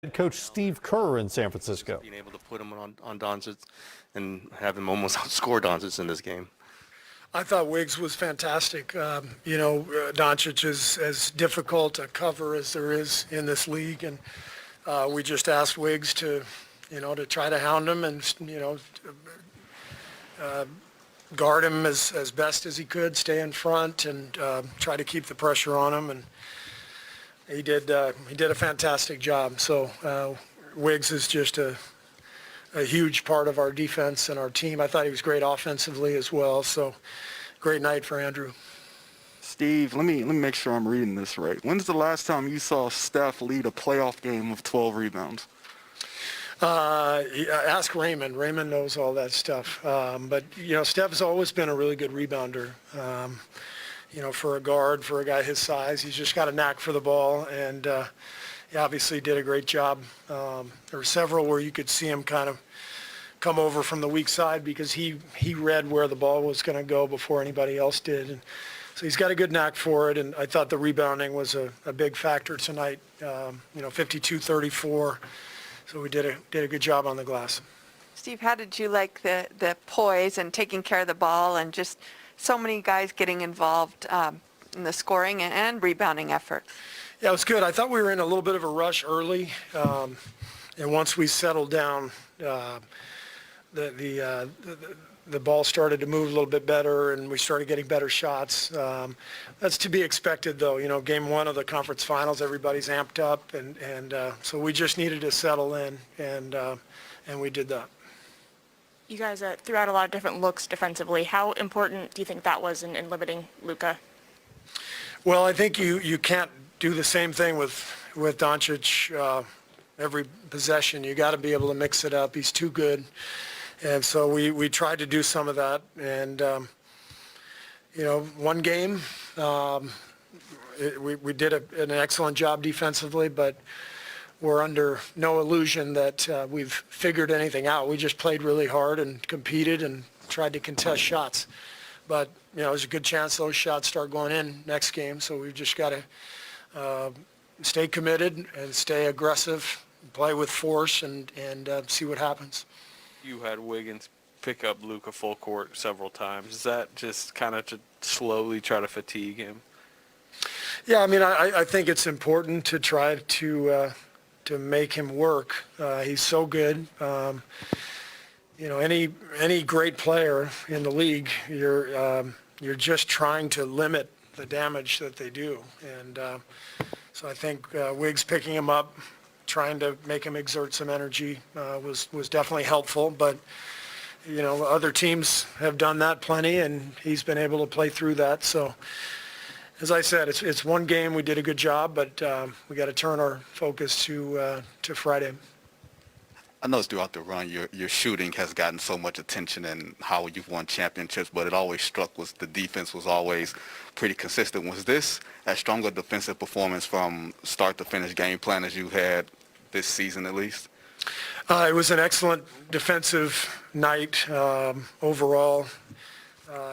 Coach Steve Kerr in San Francisco. Being able to put him on Doncic and have him almost outscore Doncic in this game. I thought Wiggs was fantastic. Doncic is as difficult a cover as there is in this league, and we just asked Wiggs to try to hound him and, guard him as best as he could, stay in front, and try to keep the pressure on him. And he did a fantastic job. So Wiggs is just a huge part of our defense and our team. I thought he was great offensively as well. So great night for Andrew. Steve, let me make sure I'm reading this right. When's the last time you saw Steph lead a playoff game with 12 rebounds? Ask Raymond. Raymond knows all that stuff. But Steph's always been a really good rebounder. For a guard, for a guy his size, he's just got a knack for the ball, and he obviously did a great job. There were several where you could see him kind of come over from the weak side because he read where the ball was going to go before anybody else did. And so he's got a good knack for it, and I thought the rebounding was a big factor tonight. 52-34. So we did a good job on the glass. Steve, how did you like the poise and taking care of the ball and just so many guys getting involved in the scoring and rebounding effort? Yeah, it was good. I thought we were in a little bit of a rush early, and once we settled down, the ball started to move a little bit better, and we started getting better shots. That's to be expected, though. Game one of the conference finals, everybody's amped up, and so we just needed to settle in, and we did that. You guys threw out a lot of different looks defensively. How important do you think that was in limiting Luka? Well, I think you can't do the same thing with Doncic every possession. You got to be able to mix it up. He's too good. And so we tried to do some of that. And, one game, we did an excellent job defensively, but we're under no illusion that we've figured anything out. We just played really hard and competed and tried to contest shots. But, there's a good chance those shots start going in next game. So we've just got to stay committed and stay aggressive, play with force, and see what happens. You had Wiggins pick up Luka full court several times. Is that just kind of to slowly try to fatigue him? Yeah, I think it's important to try to make him work. He's so good. Any great player in the league, you're just trying to limit the damage that they do. And so I think Wiggs picking him up, trying to make him exert some energy was definitely helpful. But, other teams have done that plenty, and he's been able to play through that. So, as I said, it's one game. We did a good job, but we got to turn our focus to Friday. I noticed throughout the run, your shooting has gotten so much attention and how you've won championships, but it always struck was the defense was always pretty consistent. Was this as strong a defensive performance from start to finish game plan as you had this season at least? It was an excellent defensive night overall.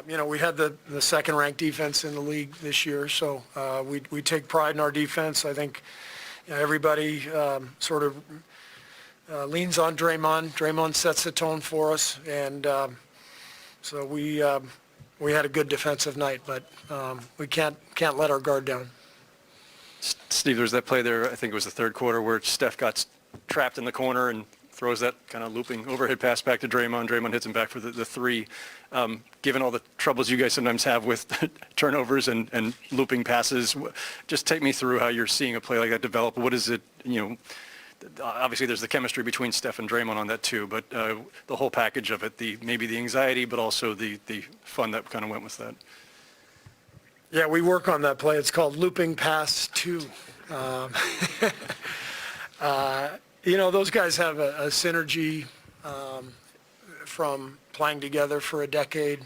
We had the second-ranked defense in the league this year, so we take pride in our defense. I think everybody sort of leans on Draymond. Draymond sets the tone for us, and so we had a good defensive night, but we can't let our guard down. Steve, there was that play there, I think it was the third quarter, where Steph got trapped in the corner and throws that kind of looping overhead pass back to Draymond. Draymond hits him back for the three. Given all the troubles you guys sometimes have with turnovers and looping passes, just take me through how you're seeing a play like that develop. What is it, obviously there's the chemistry between Steph and Draymond on that too, but the whole package of it, maybe the anxiety, but also the fun that kind of went with that. Yeah, we work on that play. It's called looping pass 2. Those guys have a synergy from playing together for a decade.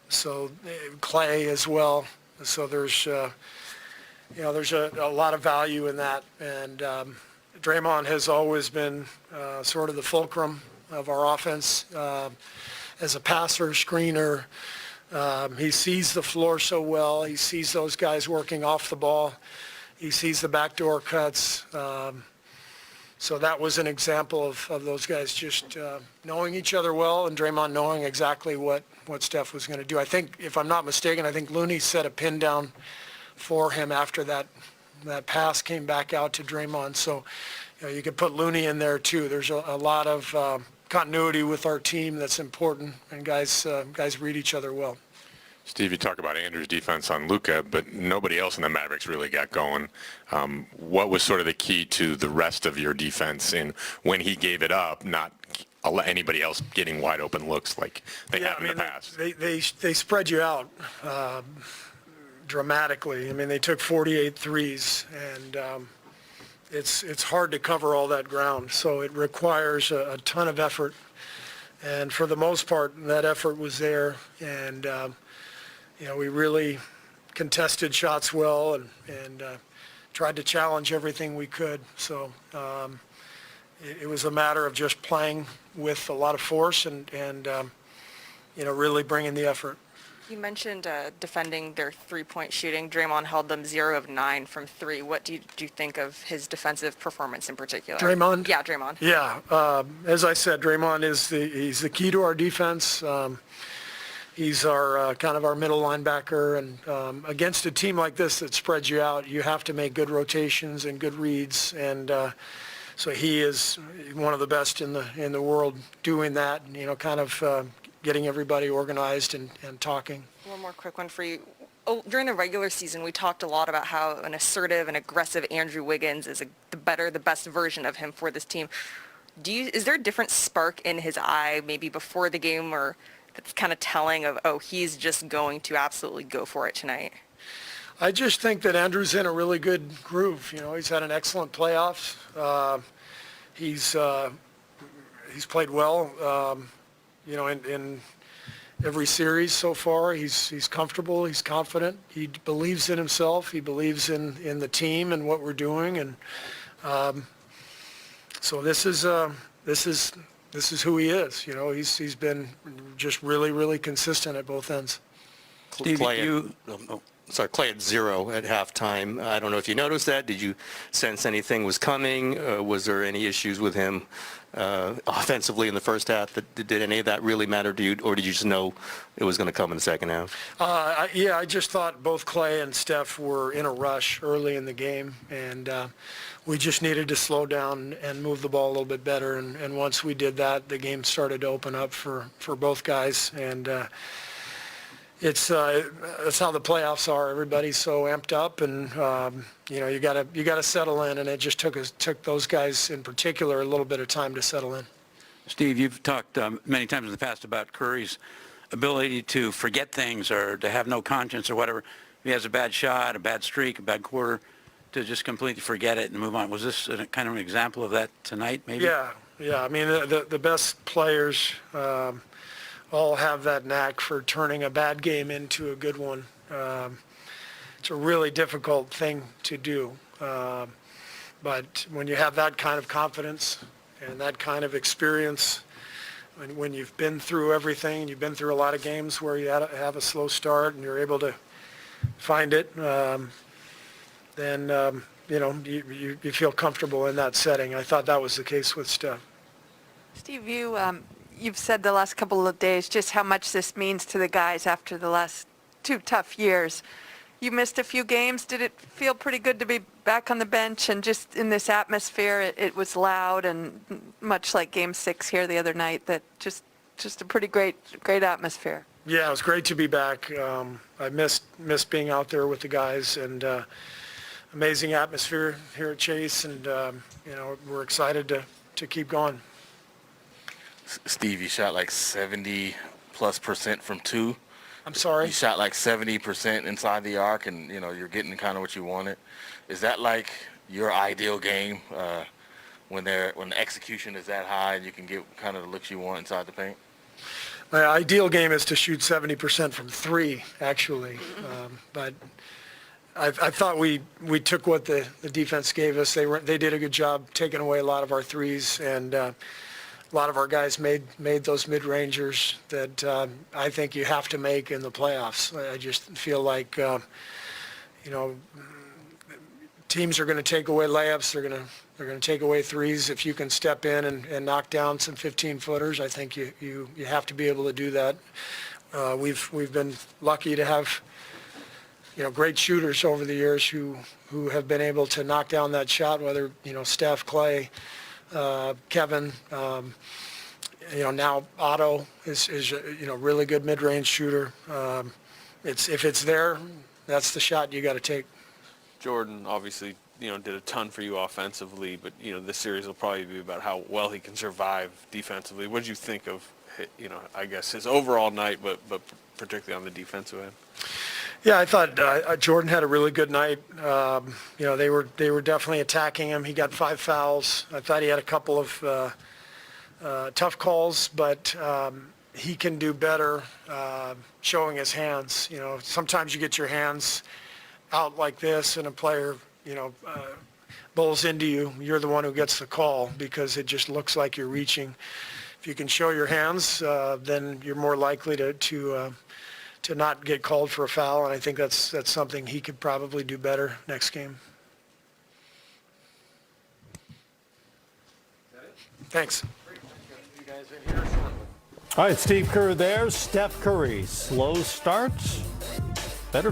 So Clay as well. So there's a lot of value in that. And Draymond has always been sort of the fulcrum of our offense as a passer, screener. He sees the floor so well. He sees those guys working off the ball. He sees the backdoor cuts. So that was an example of those guys just knowing each other well, and Draymond knowing exactly what Steph was going to do. I think, if I'm not mistaken, I think Looney set a pin down for him after that pass came back out to Draymond. So you could put Looney in there too. There's a lot of continuity with our team that's important, and guys read each other well. Steve, you talk about Andrew's defense on Luka, but nobody else in the Mavericks really got going. What was sort of the key to the rest of your defense in when he gave it up, not anybody else getting wide open looks like they have in the past? They spread you out dramatically. I mean, they took 48 threes, and it's hard to cover all that ground. So it requires a ton of effort. And for the most part, that effort was there. And we really contested shots well and tried to challenge everything we could. So it was a matter of just playing with a lot of force and really bringing the effort. You mentioned defending their three-point shooting. Draymond held them 0 of 9 from 3. What do you think of his defensive performance in particular? Draymond? Yeah, Draymond. Yeah. As I said, Draymond he's the key to our defense. He's our kind of our middle linebacker, and against a team like this that spreads you out, you have to make good rotations and good reads, and so he is one of the best in the world doing that, and kind of getting everybody organized and talking. One more quick one for you. During the regular season, we talked a lot about how an assertive and aggressive Andrew Wiggins is the best version of him for this team. Is there a different spark in his eye, maybe before the game, or that's kind of telling of, he's just going to absolutely go for it tonight? I just think that Andrew's in a really good groove. He's had an excellent playoffs. He's played well. In every series so far, he's comfortable, he's confident, he believes in himself, he believes in the team and what we're doing, and so this is who he is. He's been just really, really consistent at both ends. Clay at 0 at halftime. I don't know if you noticed that. Did you sense anything was coming? Was there any issues with him offensively in the first half? Did any of that really matter to you, or did you just know it was going to come in the second half? I just thought both Clay and Steph were in a rush early in the game, and we just needed to slow down and move the ball a little bit better. And once we did that, the game started to open up for both guys, and it's how the playoffs are. Everybody's so amped up, and you gotta settle in, and it just took those guys in particular a little bit of time to settle in. Steve, you've talked many times in the past about Curry's ability to forget things or to have no conscience or whatever. If he has a bad shot, a bad streak, a bad quarter, to just completely forget it and move on. Was this kind of an example of that tonight, maybe? Yeah. I mean, the best players all have that knack for turning a bad game into a good one. It's a really difficult thing to do. But when you have that kind of confidence and that kind of experience, when you've been through everything, you've been through a lot of games where you have a slow start and you're able to find it, then you feel comfortable in that setting. I thought that was the case with Steph. Steve, you've said the last couple of days just how much this means to the guys after the last 2 tough years. You missed a few games. Did it feel pretty good to be back on the bench and just in this atmosphere? It was loud and much like Game 6 here the other night. That just a pretty great atmosphere. Yeah, it was great to be back. I missed being out there with the guys, and amazing atmosphere here at Chase, and we're excited to keep going. Steve, you shot like 70+% from 2. I'm sorry? You shot like 70% inside the arc, and you're getting kind of what you wanted. Is that like your ideal game when the execution is that high and you can get kind of the looks you want inside the paint? My ideal game is to shoot 70% from 3, actually. But I thought we took what the defense gave us. They did a good job taking away a lot of our threes, and a lot of our guys made those mid-rangers that I think you have to make in the playoffs. I just feel like, teams are going to take away layups. They're going to take away threes. If you can step in and knock down some 15-footers, I think you have to be able to do that. We've been lucky to have great shooters over the years who have been able to knock down that shot, whether Steph, Clay, Kevin. Now Otto is really good mid-range shooter. If it's there, that's the shot you got to take. Jordan obviously, did a ton for you offensively, but, this series will probably be about how well he can survive defensively. What did you think of, I guess his overall night, but particularly on the defensive end? Yeah, I thought Jordan had a really good night. They were definitely attacking him. He got 5 fouls. I thought he had a couple of tough calls, but he can do better showing his hands. Sometimes you get your hands out like this and a player, bowls into you. You're the one who gets the call because it just looks like you're reaching. If you can show your hands, then you're more likely to not get called for a foul, and I think that's something he could probably do better next game. Thanks. All right, Steve Kerr there. Steph Curry, slow start, better